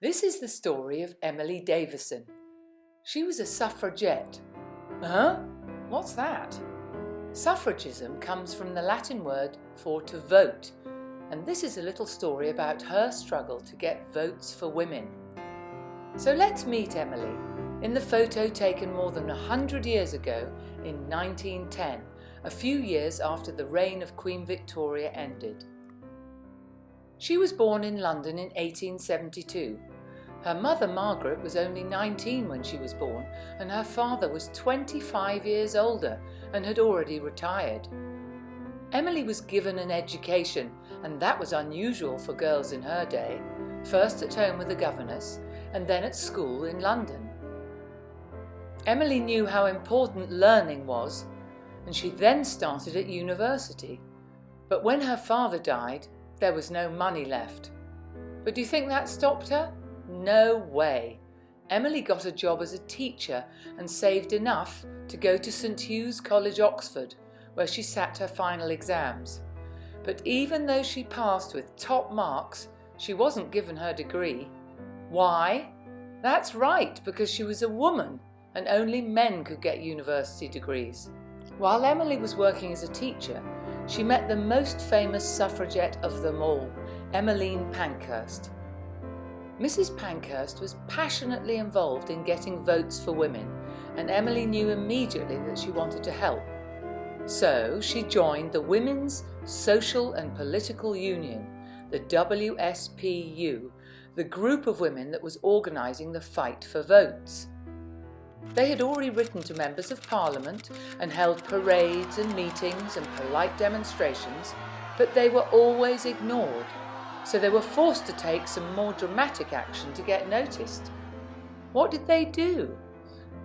This is the story of Emily Davison. She was a suffragette. Huh? What's that? Suffragism comes from the Latin word for to vote, and this is a little story about her struggle to get votes for women. So let's meet Emily in the photo taken more than 100 years ago in 1910, a few years after the reign of Queen Victoria ended. She was born in London in 1872. Her mother Margaret was only 19 when she was born, and her father was 25 years older and had already retired. Emily was given an education, and that was unusual for girls in her day, first at home with a governess and then at school in London. Emily knew how important learning was, and she then started at university. But when her father died, there was no money left. But do you think that stopped her? No way. Emily got a job as a teacher and saved enough to go to St Hugh's College, Oxford, where she sat her final exams. But even though she passed with top marks, she wasn't given her degree. Why? That's right, because she was a woman and only men could get university degrees. While Emily was working as a teacher, she met the most famous suffragette of them all, Emmeline Pankhurst. Mrs. Pankhurst was passionately involved in getting votes for women, and Emily knew immediately that she wanted to help. So she joined the Women's Social and Political Union, the WSPU, the group of women that was organising the fight for votes. They had already written to members of Parliament and held parades and meetings and polite demonstrations, but they were always ignored. So they were forced to take some more dramatic action to get noticed. What did they do?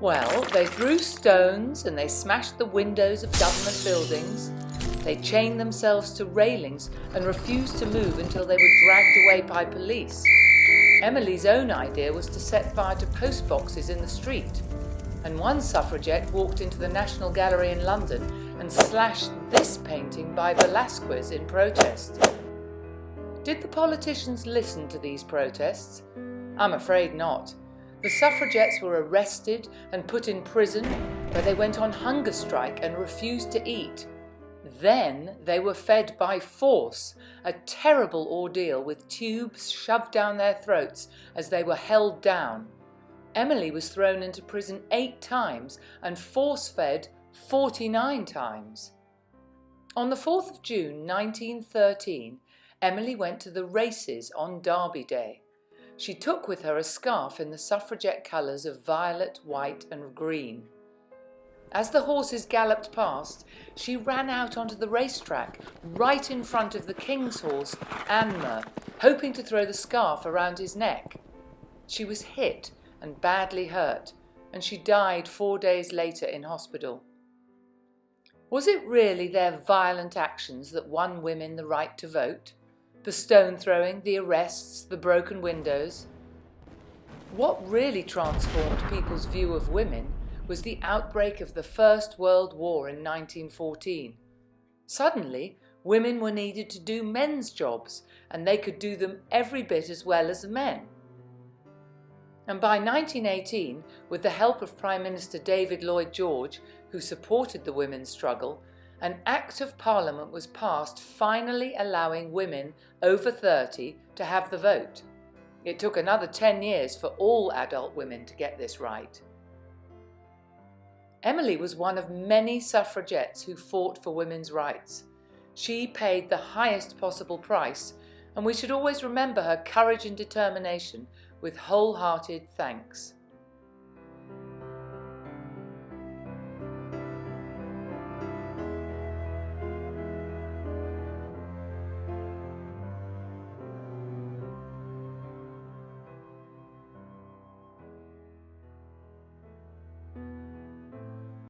Well, they threw stones and they smashed the windows of government buildings. They chained themselves to railings and refused to move until they were dragged away by police. Emily's own idea was to set fire to post boxes in the street. And one suffragette walked into the National Gallery in London and slashed this painting by Velázquez in protest. Did the politicians listen to these protests? I'm afraid not. The suffragettes were arrested and put in prison, where they went on hunger strike and refused to eat. Then they were fed by force, a terrible ordeal with tubes shoved down their throats as they were held down. Emily was thrown into prison 8 times and force-fed 49 times. On the 4th of June 1913, Emily went to the races on Derby Day. She took with her a scarf in the suffragette colours of violet, white and green. As the horses galloped past, she ran out onto the racetrack, right in front of the King's horse, Anmer, hoping to throw the scarf around his neck. She was hit and badly hurt, and she died 4 days later in hospital. Was it really their violent actions that won women the right to vote? The stone throwing, the arrests, the broken windows? What really transformed people's view of women was the outbreak of the First World War in 1914. Suddenly, women were needed to do men's jobs, and they could do them every bit as well as the men. And by 1918, with the help of Prime Minister David Lloyd George, who supported the women's struggle, an Act of Parliament was passed finally allowing women over 30 to have the vote. It took another 10 years for all adult women to get this right. Emily was one of many suffragettes who fought for women's rights. She paid the highest possible price, and we should always remember her courage and determination with wholehearted thanks.